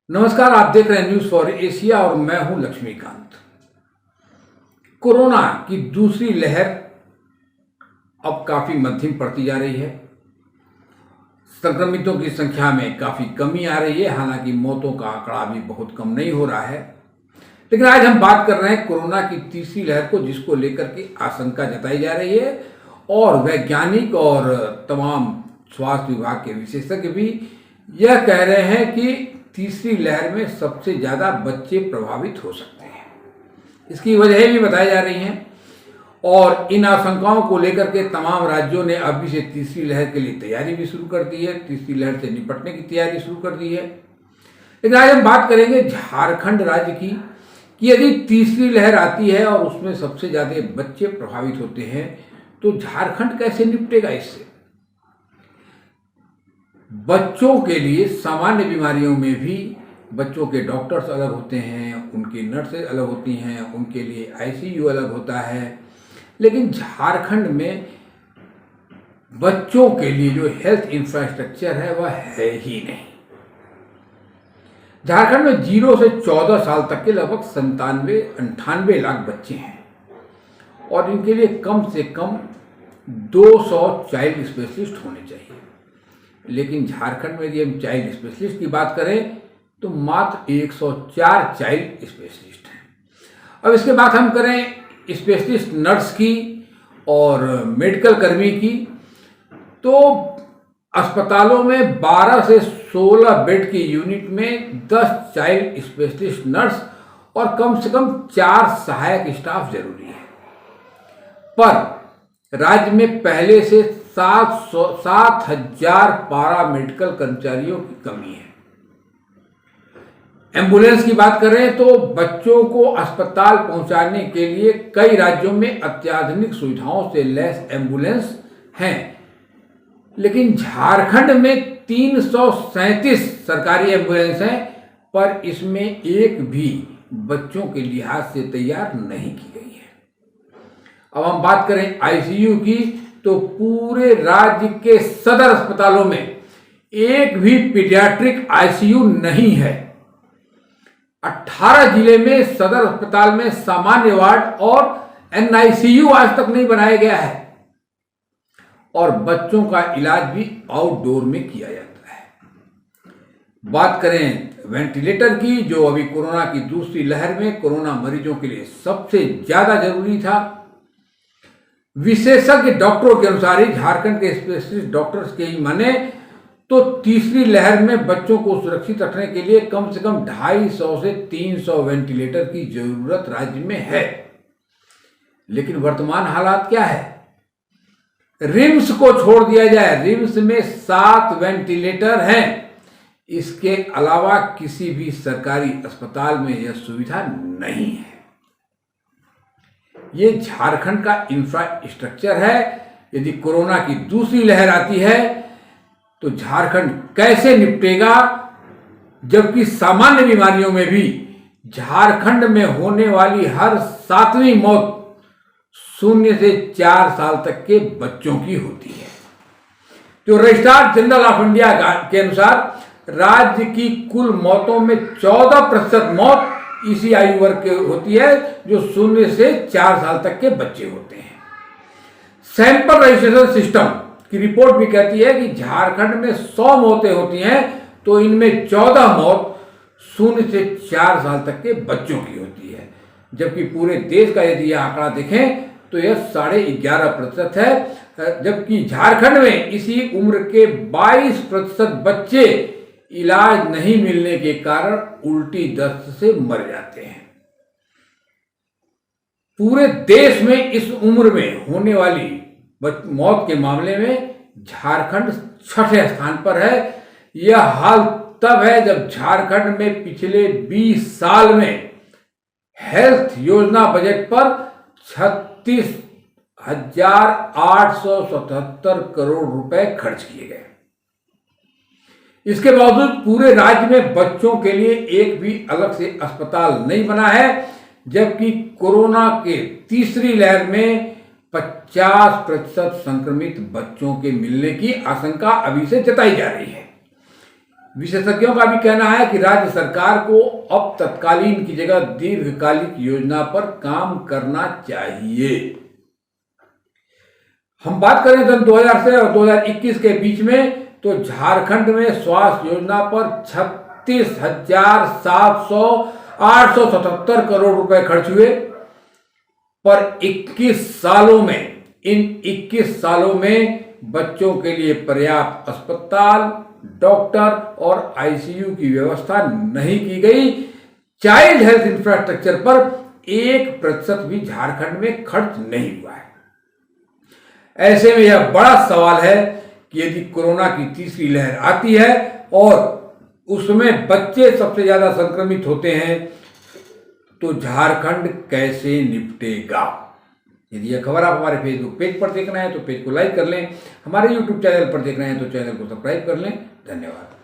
नमस्कार, आप देख रहे हैं न्यूज फॉर एशिया और मैं हूं लक्ष्मीकांत। कोरोना की दूसरी लहर अब काफी मध्यम पड़ती जा रही है। संक्रमितों की संख्या में काफी कमी आ रही है, हालांकि मौतों का आंकड़ा भी बहुत कम नहीं हो रहा है। लेकिन आज हम बात कर रहे हैं कोरोना की तीसरी लहर को, जिसको लेकर के आशंका जताई जा रही है और वैज्ञानिक और तमाम स्वास्थ्य विभाग के विशेषज्ञ भी यह कह रहे हैं कि तीसरी लहर में सबसे ज़्यादा बच्चे प्रभावित हो सकते हैं। इसकी वजह भी बताई जा रही हैं और इन आशंकाओं को लेकर के तमाम राज्यों ने अभी से तीसरी लहर के लिए तैयारी भी शुरू कर दी है, तीसरी लहर से निपटने की तैयारी शुरू कर दी है। लेकिन आज हम बात करेंगे झारखंड राज्य की कि यदि तीसरी लहर आती है और उसमें सबसे ज़्यादा बच्चे प्रभावित होते हैं तो झारखंड कैसे निपटेगा इससे। बच्चों के लिए सामान्य बीमारियों में भी बच्चों के डॉक्टर्स अलग होते हैं, उनकी नर्सेज अलग होती हैं, उनके लिए आईसीयू अलग होता है। लेकिन झारखंड में बच्चों के लिए जो हेल्थ इंफ्रास्ट्रक्चर है वह है ही नहीं। झारखंड में 0 से 14 साल तक के लगभग 97-98 लाख बच्चे हैं और इनके लिए कम से कम 200 चाइल्ड स्पेशलिस्ट होने चाहिए। लेकिन झारखंड में यदि हम चाइल्ड स्पेशलिस्ट की बात करें तो मात्र 104 चाइल्ड स्पेशलिस्ट हैं। अब इसके बाद हम करें स्पेशलिस्ट नर्स की और मेडिकल कर्मी की, तो अस्पतालों में 12 से 16 बेड की यूनिट में 10 चाइल्ड स्पेशलिस्ट नर्स और कम से कम 4 सहायक स्टाफ जरूरी है। पर राज्य में पहले से 7,000 पारा मेडिकल कर्मचारियों की कमी है। एम्बुलेंस की बात करें तो बच्चों को अस्पताल पहुंचाने के लिए कई राज्यों में अत्याधुनिक सुविधाओं से लैस एम्बुलेंस हैं, लेकिन झारखंड में 337 सरकारी एम्बुलेंस हैं, पर इसमें एक भी बच्चों के लिहाज से तैयार नहीं की गई है। अब हम बात करें आईसीयू की तो पूरे राज्य के सदर अस्पतालों में एक भी पीडियाट्रिक आईसीयू नहीं है। 18 जिले में सदर अस्पताल में सामान्य वार्ड और एनआईसीयू आज तक नहीं बनाया गया है और बच्चों का इलाज भी आउटडोर में किया जाता है। बात करें वेंटिलेटर की, जो अभी कोरोना की दूसरी लहर में कोरोना मरीजों के लिए सबसे ज्यादा जरूरी था। विशेषज्ञ डॉक्टरों के अनुसार ही, झारखंड के स्पेशलिस्ट डॉक्टर्स के ही माने तो तीसरी लहर में बच्चों को सुरक्षित रखने के लिए कम से कम 250 से 300 वेंटिलेटर की जरूरत राज्य में है। लेकिन वर्तमान हालात क्या है? रिम्स को छोड़ दिया जाए, रिम्स में 7 वेंटिलेटर हैं। इसके अलावा किसी भी सरकारी अस्पताल में यह सुविधा नहीं है। ये झारखंड का इंफ्रास्ट्रक्चर है। यदि कोरोना की दूसरी लहर आती है तो झारखंड कैसे निपटेगा, जबकि सामान्य बीमारियों में भी झारखंड में होने वाली हर 7वीं मौत 0 से 4 साल तक के बच्चों की होती है। तो रजिस्ट्रार जनरल ऑफ इंडिया के अनुसार राज्य की कुल मौतों में 14% मौत इसी आयु वर्ग के होती है, जो 0 से 4 साल तक के बच्चे होते हैं। सैंपल रजिस्ट्रेशन सिस्टम की रिपोर्ट भी कहती है कि झारखंड में 100 मौतें होती हैं तो इनमें 14 मौत 0 से 4 साल तक के बच्चों की होती है, जबकि पूरे देश का यदि यह आंकड़ा देखें तो यह 11.5% है। जबकि झारखंड में इसी उम्र के 22% बच्चे इलाज नहीं मिलने के कारण उल्टी दस्त से मर जाते हैं। पूरे देश में इस उम्र में होने वाली मौत के मामले में झारखंड 6ठे स्थान पर है। यह हाल तब है जब झारखंड में पिछले 20 साल में हेल्थ योजना बजट पर 36,877 करोड़ रुपए खर्च किए गए। इसके बावजूद पूरे राज्य में बच्चों के लिए एक भी अलग से अस्पताल नहीं बना है, जबकि कोरोना के तीसरी लहर में 50% संक्रमित बच्चों के मिलने की आशंका अभी से जताई जा रही है। विशेषज्ञों का भी कहना है कि राज्य सरकार को अब तत्कालीन की जगह दीर्घकालिक योजना पर काम करना चाहिए। हम बात करें सन 2000 से और 2021 के बीच में, तो झारखंड में स्वास्थ्य योजना पर 36,877 करोड़ रुपए खर्च हुए। पर 21 सालों में, इन 21 सालों में बच्चों के लिए पर्याप्त अस्पताल, डॉक्टर और आईसीयू की व्यवस्था नहीं की गई। चाइल्ड हेल्थ इंफ्रास्ट्रक्चर पर 1% भी झारखंड में खर्च नहीं हुआ है। ऐसे में यह बड़ा सवाल है कि यदि कोरोना की तीसरी लहर आती है और उसमें बच्चे सबसे ज्यादा संक्रमित होते हैं, तो झारखंड कैसे निपटेगा। यदि यह खबर आप हमारे फेसबुक पेज पर देख रहे हैं तो पेज को लाइक कर लें, हमारे यूट्यूब चैनल पर देख रहे हैं तो चैनल को सब्सक्राइब कर लें। धन्यवाद।